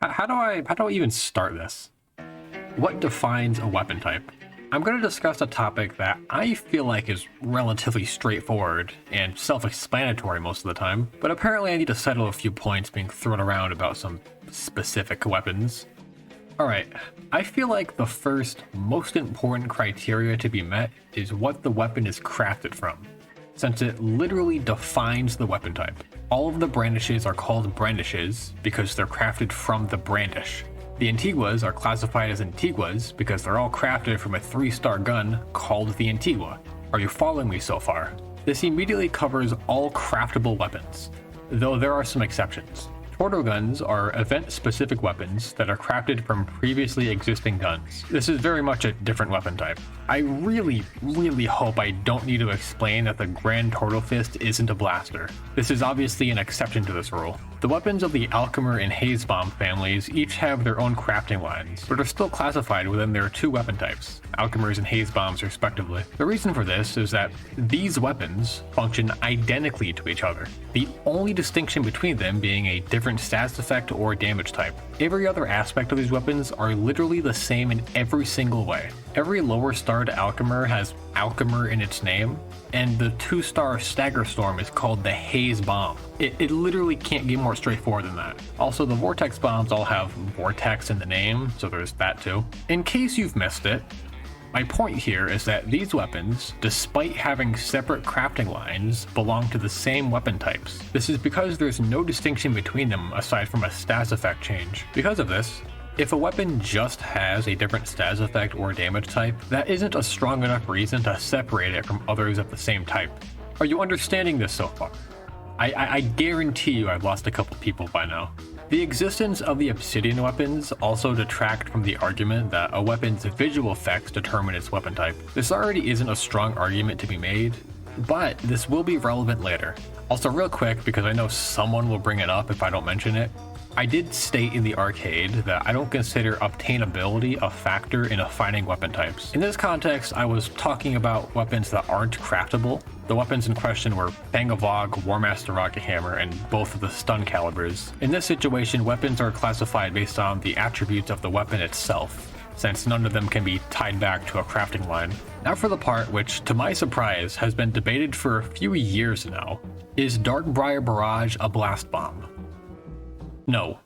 How do I even start this? What defines a weapon type? I'm going to discuss a topic that I feel like is relatively straightforward and self-explanatory most of the time, but apparently I need to settle a few points being thrown around about some specific weapons. Alright, I feel like the first most important criteria to be met is what the weapon is crafted from, since it literally defines the weapon type. All of the brandishes are called brandishes because they're crafted from the brandish. The Antiguas are classified as Antiguas because they're all crafted from a 3-star gun called the Antigua. Are you following me so far? This immediately covers all craftable weapons, though there are some exceptions. Torto guns are event-specific weapons that are crafted from previously existing guns. This is very much a different weapon type. I really hope I don't need to explain that the Grand Torto Fist isn't a blaster. This is obviously an exception to this rule. The weapons of the Alchemer and Hazebomb families each have their own crafting lines, but are still classified within their two weapon types, Alchemers and Hazebombs respectively. The reason for this is that these weapons function identically to each other, the only distinction between them being a different stats effect or damage type. Every other aspect of these weapons are literally the same in every single way. Every lower starred Alchemer has Alchemer in its name, and the 2-star Stagger Storm is called the Haze Bomb. It literally can't get more straightforward than that. Also, the Vortex Bombs all have Vortex in the name, so there's that too. In case you've missed it, my point here is that these weapons, despite having separate crafting lines, belong to the same weapon types. This is because there's no distinction between them aside from a stats effect change. Because of this, if a weapon just has a different stats effect or damage type, that isn't a strong enough reason to separate it from others of the same type. Are you understanding this so far? I guarantee you I've lost a couple people by now. The existence of the obsidian weapons also detract from the argument that a weapon's visual effects determine its weapon type. This already isn't a strong argument to be made, but this will be relevant later. Also, real quick, because I know someone will bring it up if I don't mention it, I did state in the arcade that I don't consider obtainability a factor in defining weapon types. In this context, I was talking about weapons that aren't craftable. The weapons in question were Fang of Og, Warmaster Rocket Hammer, and both of the stun calibers. In this situation, weapons are classified based on the attributes of the weapon itself, since none of them can be tied back to a crafting line. Now for the part which, to my surprise, has been debated for a few years now. Is Darkbriar Barrage a blast bomb? No,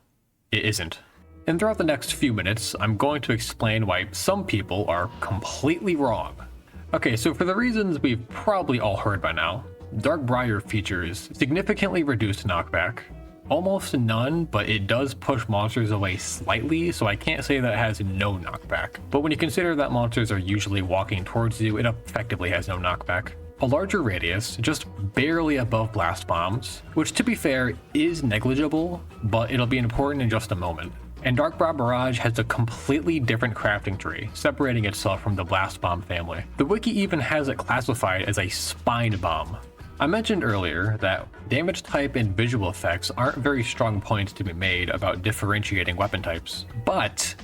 it isn't. And throughout the next few minutes, I'm going to explain why some people are completely wrong. Okay, so for the reasons we've probably all heard by now, Darkbriar features significantly reduced knockback, almost none, but it does push monsters away slightly, so I can't say that it has no knockback. But when you consider that monsters are usually walking towards you, it effectively has no knockback. A larger radius, just barely above blast bombs, which to be fair is negligible, but it'll be important in just a moment. And Darkbriar Barrage has a completely different crafting tree, separating itself from the blast bomb family. The wiki even has it classified as a spine bomb. I mentioned earlier that damage type and visual effects aren't very strong points to be made about differentiating weapon types, but,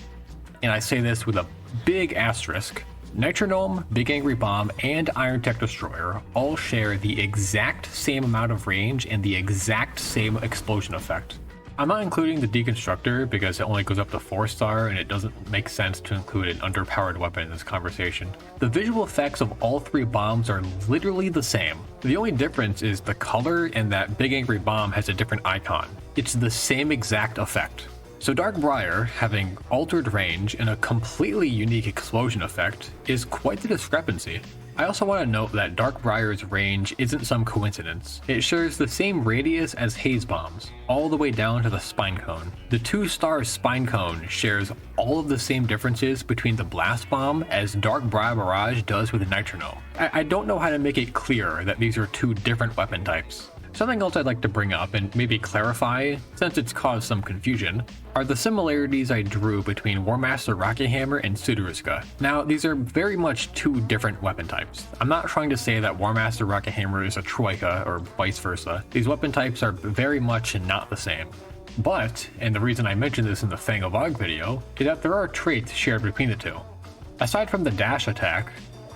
and I say this with a big asterisk, Nitronome, Big Angry Bomb, and Iron Tech Destroyer all share the exact same amount of range and the exact same explosion effect. I'm not including the Deconstructor because it only goes up to 4-star and it doesn't make sense to include an underpowered weapon in this conversation. The visual effects of all three bombs are literally the same. The only difference is the color and that Big Angry Bomb has a different icon. It's the same exact effect. So Darkbriar, having altered range and a completely unique explosion effect, is quite the discrepancy. I also want to note that Darkbriar's range isn't some coincidence. It shares the same radius as Haze Bombs, all the way down to the Spine Cone. The 2-star Spine Cone shares all of the same differences between the Blast Bomb as Darkbriar Barrage does with the Nitronome. I don't know how to make it clear that these are two different weapon types. Something else I'd like to bring up and maybe clarify, since it's caused some confusion, are the similarities I drew between Warmaster Rocket Hammer and Sudoriska. Now, these are very much two different weapon types. I'm not trying to say that Warmaster Rocket Hammer is a Troika or vice versa. These weapon types are very much not the same. But, and the reason I mentioned this in the Fang of Og video, is that there are traits shared between the two. Aside from the dash attack,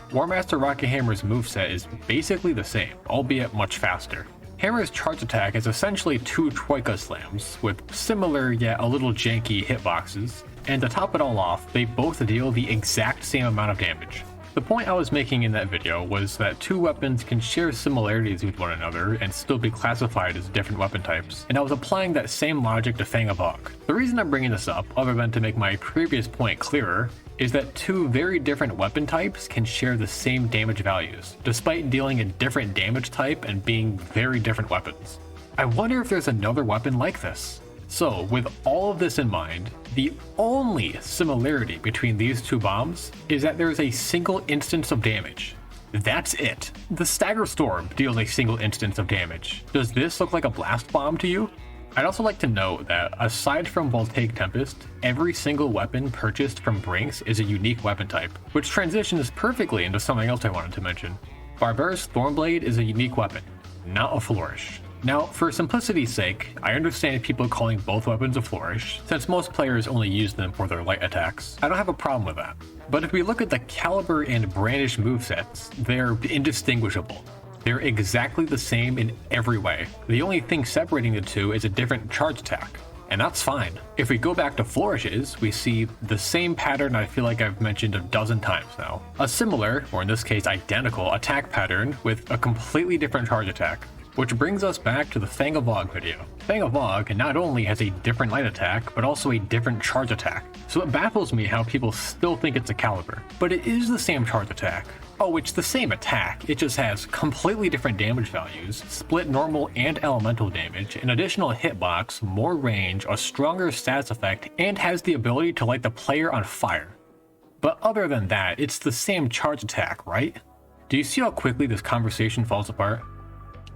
Warmaster Rocket Hammer's moveset is basically the same, albeit much faster. Hammer's charge attack is essentially two Troika slams, with similar yet a little janky hitboxes, and to top it all off, they both deal the exact same amount of damage. The point I was making in that video was that two weapons can share similarities with one another and still be classified as different weapon types, and I was applying that same logic to Fang of Og. The reason I'm bringing this up, other than to make my previous point clearer, is that two very different weapon types can share the same damage values, despite dealing a different damage type and being very different weapons. I wonder if there's another weapon like this. So, with all of this in mind, the only similarity between these two bombs is that there is a single instance of damage. That's it. The Stagger Storm deals a single instance of damage. Does this look like a blast bomb to you? I'd also like to note that, aside from Voltaic Tempest, every single weapon purchased from Brinks is a unique weapon type, which transitions perfectly into something else I wanted to mention. Barbara's Thornblade is a unique weapon, not a flourish. Now, for simplicity's sake, I understand people calling both weapons a flourish, since most players only use them for their light attacks. I don't have a problem with that. But if we look at the Caliber and Brandish movesets, they're indistinguishable. They're exactly the same in every way. The only thing separating the two is a different charge attack, and that's fine. If we go back to flourishes, we see the same pattern I feel like I've mentioned a dozen times now. A similar, or in this case identical, attack pattern with a completely different charge attack. Which brings us back to the Fang of Og video. Fang of Og not only has a different light attack, but also a different charge attack. So it baffles me how people still think it's a Caliber. But it is the same charge attack. Oh, it's the same attack, it just has completely different damage values, split normal and elemental damage, an additional hitbox, more range, a stronger status effect, and has the ability to light the player on fire. But other than that, it's the same charge attack, right? Do you see how quickly this conversation falls apart?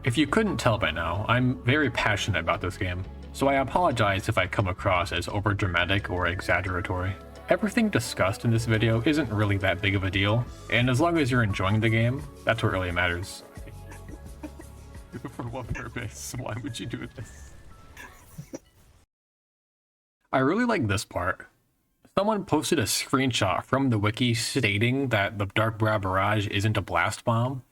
If you couldn't tell by now, I'm very passionate about this game, so I apologize if I come across as overdramatic or exaggeratory. Everything discussed in this video isn't really that big of a deal, and as long as you're enjoying the game, that's what really matters. For what purpose? Why would you do this? I really like this part. Someone posted a screenshot from the wiki stating that the Dark Brow Barrage isn't a blast bomb,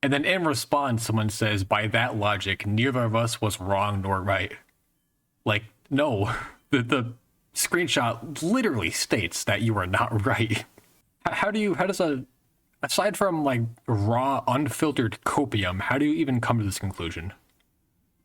and then in response someone says, by that logic, neither of us was wrong nor right. Like, no, the screenshot literally states that you are not right. How does aside from like raw, unfiltered copium, how do you even come to this conclusion?